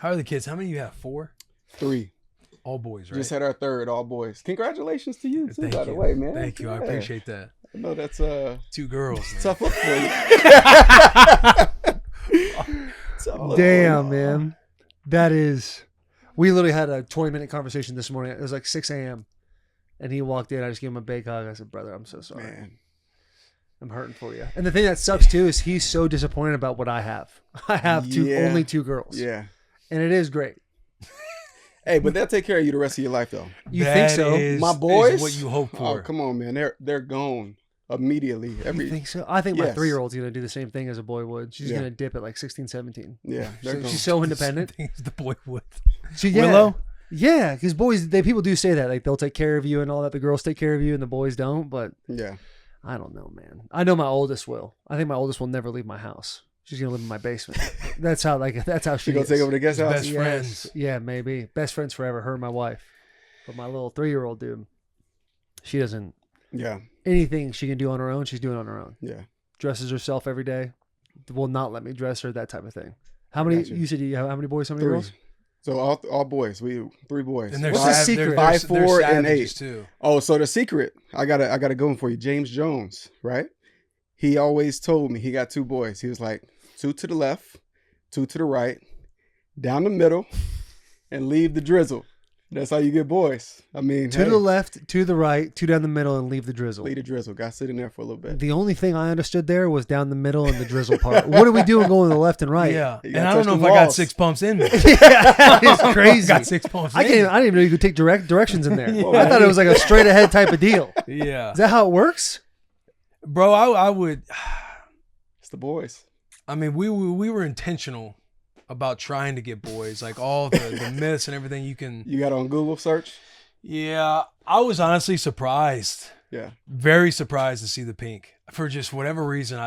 How are the kids? How many you have? 4? 3. All boys, right? Just had our 3rd, all boys. Congratulations to you, too, Thank by you. the way, man. Thank you. I appreciate that. I know that's 2 girls. tough look for you. Damn, man. That is. We literally had a 20-minute conversation this morning. It was like 6 a.m. And he walked in. I just gave him a big hug. I said, brother, I'm so sorry. Man. I'm hurting for you. And the thing that sucks, too, is he's so disappointed about what I have. I have only 2 girls. Yeah. And it is great. Hey, but they'll take care of you the rest of your life, though. You think so? My boys? Is what you hope for. Oh, come on, man. They're gone immediately. You think so? I think my Yes. 3-year-old's going to do the same thing as a boy would. She's Yeah. going to dip at like 16, 17. Yeah, they're gone. She's so independent. Things the boy would. Willow? Yeah, because boys, people do say that. Like, they'll take care of you and all that. The girls take care of you and the boys don't. But Yeah. I don't know, man. I know my oldest will. I think my oldest will never leave my house. She's going to live in my basement. That's how she You gonna is. take over the guest house? Best friends. Yeah, maybe. Best friends forever, her and my wife. But my little 3-year-old, dude, she doesn't, Yeah. anything she can do on her own, she's doing on her own. Yeah. Dresses herself every day. Will not let me dress her, that type of thing. How many, Gotcha. you said you have how many boys, how many 3. girls? So all boys. We 3 boys. And they're What's the sav- secret? They're, 5, they're 4, and savages 8. too. Oh, so the secret, I got a good one for you. James Jones, right? He always told me he got 2 boys. He was like 2 to the left, 2 to the right, down the middle, and leave the drizzle. That's how you get boys. I mean, 2 to the left, 2 to the right, 2 down the middle, and leave the drizzle. leave the drizzle. Got to sit in there for a little bit. The only thing I understood there was down the middle and the drizzle part. What are we doing going to the left and right? Yeah. You And gotta I don't touch know if the I got walls. 6 pumps in me. Yeah, it's crazy. got 6 pumps I in didn't even know you could take directions in there. Yeah. I thought it was like a straight ahead type of deal. Yeah. Is that how it works? Bro, I would. It's the boys. I mean, we were intentional about trying to get boys, like all the myths and everything you can. You got on Google search? Yeah, I was honestly surprised, Yeah. very surprised to see the pink for just whatever reason.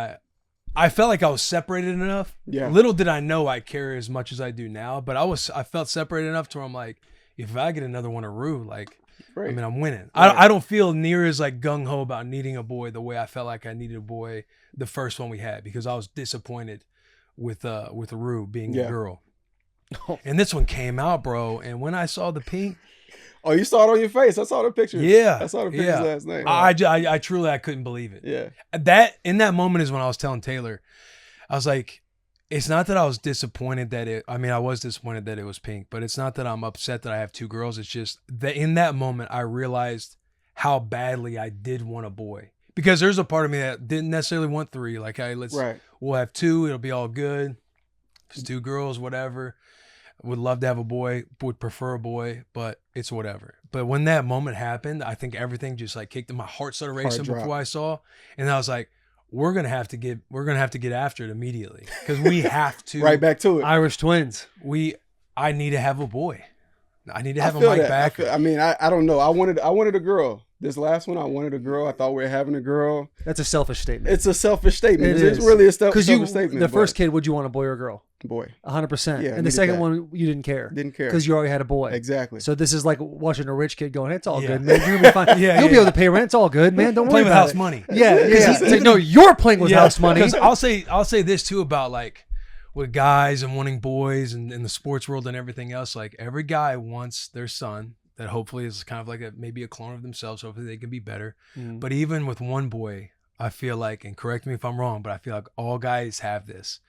I felt like I was separated enough. Yeah. Little did I know I care as much as I do now, but I felt separated enough to where I'm like, if I get another one of Rue, like, Right. I mean, I'm winning. Right. I don't feel near as like gung ho about needing a boy the way I felt like I needed a boy the first one we had, because I was disappointed with Rue being Yeah. a girl. And this one came out, bro. And when I saw the pink, Oh, you saw it on your face. I saw the pictures. yeah, I saw the pictures yeah. last night. I truly couldn't believe it. Yeah. That in that moment is when I was telling Taylor, I was like, it's not that I was disappointed I was disappointed that it was pink, but it's not that I'm upset that I have 2 girls. It's just that in that moment, I realized how badly I did want a boy, because there's a part of me that didn't necessarily want 3. Like, hey, Right. we'll have 2. It'll be all good. If it's 2 girls, whatever. Would love to have a boy, would prefer a boy, but it's whatever. But when that moment happened, I think everything just like kicked in. My heart started racing drop. before I saw, and I was like, we're gonna have to get after it immediately, because we have to. Right back to it. Irish twins. I need to have a boy. I need to I have a feel Mike that. back. I don't know. I wanted a girl. This last one, I wanted a girl. I thought we were having a girl. That's a selfish statement. It's a selfish statement. It It's is. really a Because selfish statement. the first kid, would you want a boy or a girl? boy 100%. Yeah, And the needed second that. one, you didn't care. didn't care Because you already had a boy. exactly. So this is like watching a rich kid going, it's all Yeah. good, man. You'll be fine. Yeah, You'll be yeah. able to pay rent. It's all good, man. Don't worry Playing with about house it. money. Yeah. Because It's like, no, you're playing with house money. Because I'll say this too about like with guys and wanting boys and in the sports world and everything else. Like every guy wants their son that hopefully is kind of like maybe a clone of themselves. Hopefully they can be better. Mm. But even with one boy, I feel like, and correct me if I'm wrong, but I feel like all guys have this.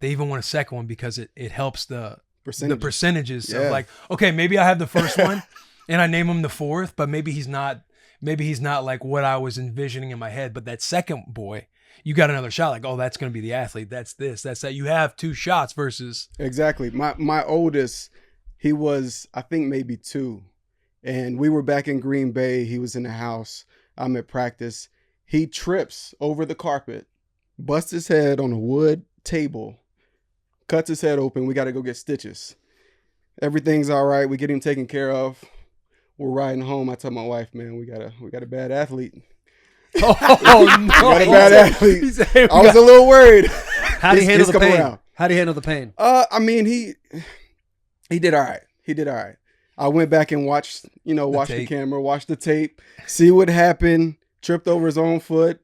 They even want a second one because it helps the percentages Yeah. of like, okay, maybe I have the first one and I name him the 4th, but maybe he's not like what I was envisioning in my head. But that second boy, you got another shot. Like, oh, that's going to be the athlete. That's this, that's that. You have 2 shots versus. Exactly. My oldest, he was, I think, maybe 2. And we were back in Green Bay. He was in the house. I'm at practice. He trips over the carpet, busts his head on a wood table, cuts his head open. We got to go get stitches. Everything's all right. We get him taken care of. We're riding home. I tell my wife, man, we got a bad athlete. Oh, no. We got a bad athlete. He said, I was a little worried. How do you handle He's the coming pain? around. How do you handle the pain? I mean, he did all right. He did all right. I went back and watched the camera, watched the tape, see what happened, tripped over his own foot,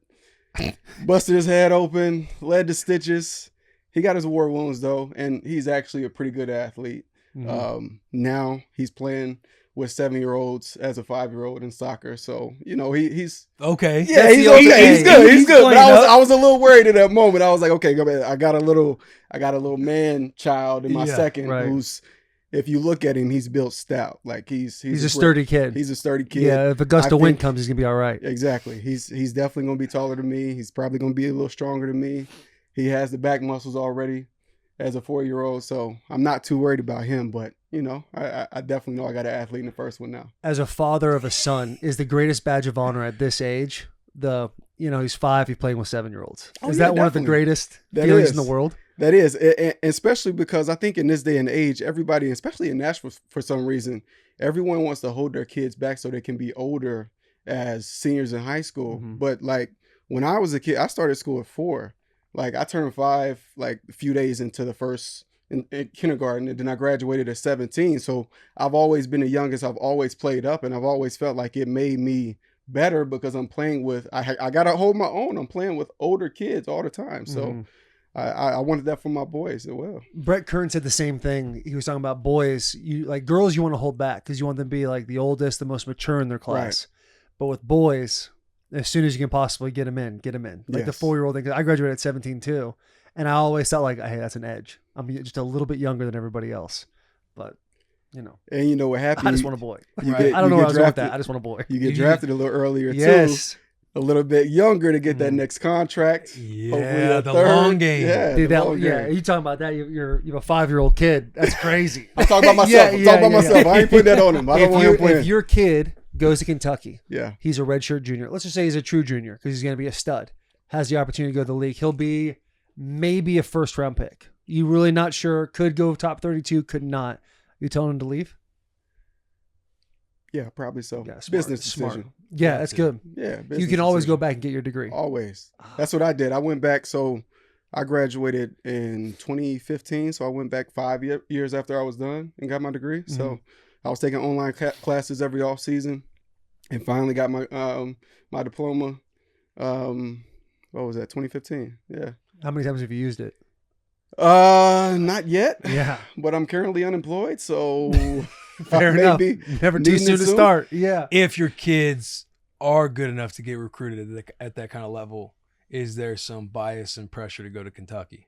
busted his head open, led to stitches. He got his war wounds though, and he's actually a pretty good athlete. Now he's playing with 7-year-olds as a 5-year-old in soccer. So, he's okay. Yeah, he's okay. He's good. He's good. But I was a little worried at that moment. I was like, okay, I got a little man child in my second who's, if you look at him, he's built stout. Like he's a sturdy kid. He's a sturdy kid. Yeah, if a gust of wind comes, he's gonna be all right. Exactly. He's definitely gonna be taller than me. He's probably gonna be a little stronger than me. He has the back muscles already as a 4-year-old, so I'm not too worried about him. But I definitely know I got an athlete in the first one now. As a father of a son, is the greatest badge of honor at this age he's 5, he's playing with 7-year-olds. Is that one of the greatest feelings in the world? That is, especially because I think in this day and age, everybody, especially in Nashville for some reason, everyone wants to hold their kids back so they can be older as seniors in high school. Mm-hmm. But like when I was a kid, I started school at 4. Like I turned 5 like a few days into the first in kindergarten, and then I graduated at 17. So I've always been the youngest. I've always played up, and I've always felt like it made me better because I'm playing with, I got to hold my own. I'm playing with older kids all the time. So mm-hmm. I wanted that for my boys as well. Brett Kern said the same thing. He was talking about boys, girls you want to hold back because you want them to be like the oldest, the most mature in their class. Right. But with boys, as soon as you can possibly get them in. Like the 4-year-old thing. I graduated at 17 too. And I always felt like, hey, that's an edge. I'm just a little bit younger than everybody else. But, And you know what happened? I just want a boy. I don't know where I was going with that. I just want a boy. You get drafted a little earlier too. A little bit younger to get that next contract. Yeah, the long game. Yeah, dude, you talking about that? You're a 5-year-old kid. That's crazy. I'm talking about myself. I'm talking about myself. I ain't putting that on him. I don't want him playing. If your kid goes to Kentucky, he's a redshirt junior. Let's just say he's a true junior because he's going to be a stud. Has the opportunity to go to the league. He'll be maybe a first-round pick. You really not sure. Could go top 32. Could not. You telling him to leave? Yeah, probably so. Yeah, smart, business decision. Smart. Yeah, that's good. Yeah, you can always go back and get your degree. Always. That's what I did. I went back. So I graduated in 2015. So I went back 5 years after I was done and got my degree. Mm-hmm. So I was taking online classes every off season, and finally got my my diploma. What was that? 2015. Yeah. How many times have you used it? Not yet. Yeah. But I'm currently unemployed, so fair enough. Never too soon to start. Yeah. If your kids are good enough to get recruited at that kind of level, is there some bias and pressure to go to Kentucky?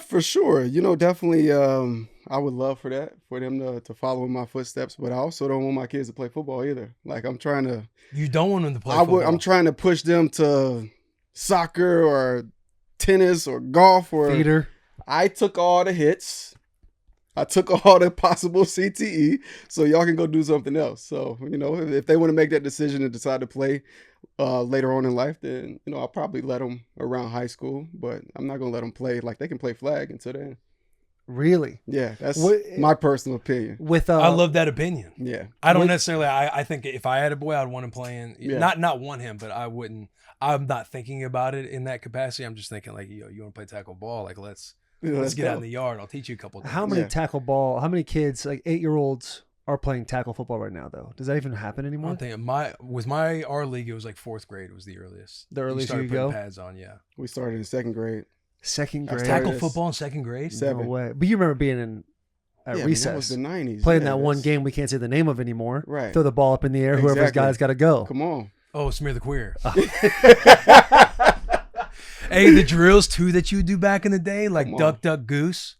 For sure. Definitely. I would love for them to follow in my footsteps, but I also don't want my kids to play football either. Like I'm trying to. You don't want them to play football. I'm trying to push them to soccer or tennis or golf or theater. I took all the hits. I took all the possible CTE, so y'all can go do something else. So, if they want to make that decision and decide to play later on in life, then, I'll probably let them around high school, but I'm not going to let them play. Like, they can play flag until then. Really? Yeah, that's my personal opinion. I love that opinion. Yeah. I don't necessarily, I think if I had a boy, I'd want him playing, not want him, but I wouldn't, I'm not thinking about it in that capacity. I'm just thinking like, you want to play tackle ball? Like, let's get out in the yard. I'll teach you a couple things. How many kids, like 8-year-olds, are playing tackle football right now, though? Does that even happen anymore? I don't think our league, it was like 4th grade was the earliest. The earliest you go? Pads on, yeah. We started in 2nd grade. 2nd grade? Tackle football in 2nd grade? 7. No way. But you remember being at recess. That was the 90s. Playing that one game we can't say the name of anymore. Right. Throw the ball up in the air. Whoever's guy's got to go. Come on. Oh, smear the queer. Hey, the drills too that you do back in the day, like duck, duck, goose.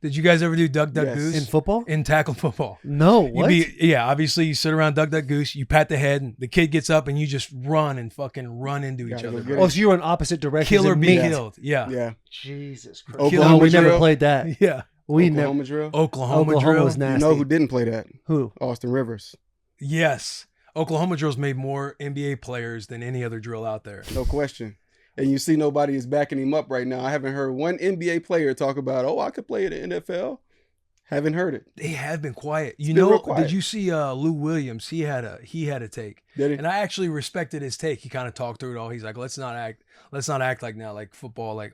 Did you guys ever do duck, duck, goose? In football? In tackle football. No, what? Obviously you sit around duck, duck, goose, you pat the head, and the kid gets up and you just run and fucking run into each other. Oh, so you were in opposite directions. Kill or be killed. Yeah. Yeah. Jesus Christ. Oklahoma we drill. never played that. Yeah. Oklahoma drill. Oklahoma drill was nasty. You know who didn't play that? Who? Austin Rivers. Yes. Oklahoma drills made more NBA players than any other drill out there. No question. And you see nobody is backing him up right now. I haven't heard one NBA player talk about, I could play in the NFL. Haven't heard it. They have been quiet. Quiet. Did you see Lou Williams? He had a take. Did he? And I actually respected his take. He kind of talked through it all. He's like, let's not act like now, like football, like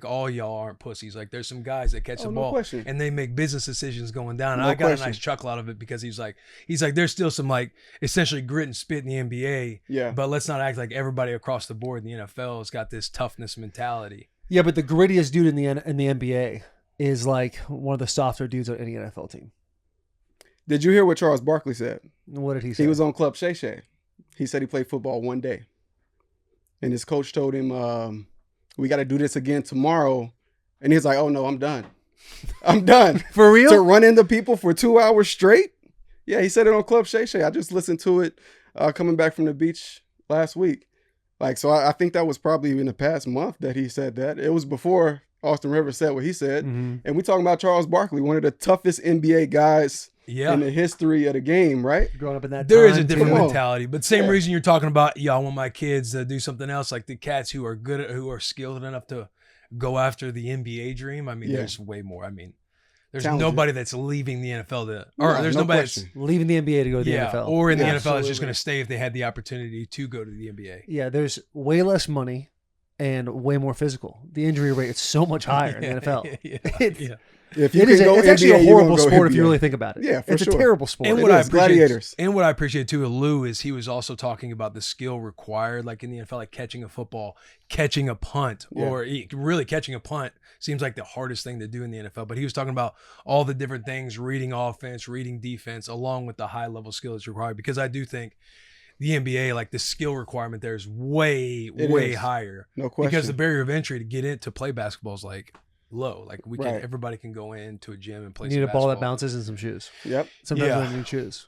all y'all aren't pussies. Like there's some guys that catch the ball and they make business decisions going down. And I got a nice chuckle out of it because he's like, there's still some like essentially grit and spit in the NBA. Yeah. But let's not act like everybody across the board in the NFL has got this toughness mentality. Yeah, but the grittiest dude in the NBA is like one of the softer dudes on any NFL team. Did you hear what Charles Barkley said? What did he say? He was on Club Shay Shay. He said he played football one day. And his coach told him, we got to do this again tomorrow. And he's like, oh, no, I'm done. I'm done. For real? To run into people for 2 hours straight? Yeah, he said it on Club Shay Shay. I just listened to it coming back from the beach last week. Like, so I think that was probably in the past month that he said that. It was before Austin Rivers said what he said. Mm-hmm. And we talking about Charles Barkley, one of the toughest NBA guys in the history of the game, right? Growing up in that There time, is a different too. mentality, but same reason you're talking about, I want my kids to do something else, like the cats who are good at, who are skilled enough to go after the NBA dream. I mean, there's way more. I mean, there's nobody that's leaving the NFL there's nobody that's leaving the NBA to go to the NFL. Or in the NFL that's just going to stay if they had the opportunity to go to the NBA. Yeah, there's way less money and way more physical. The injury rate is so much higher in the NFL. If you it's actually a horrible sport if you really think about it. Yeah, for it's sure. a terrible sport. And what I gladiators. And what I appreciate too of Lou is he was also talking about the skill required, like in the NFL, like catching a football, catching a punt, or really catching a punt seems like the hardest thing to do in the NFL. But he was talking about all the different things, reading offense, reading defense, along with the high level skill that's required. Because I do think the NBA, like the skill requirement there is way higher. No question. Because the barrier of entry to get in to play basketball is like low. Like everybody can go into a gym and play. You need some a ball that basketball. bounces and some shoes. Yep. Sometimes you need shoes.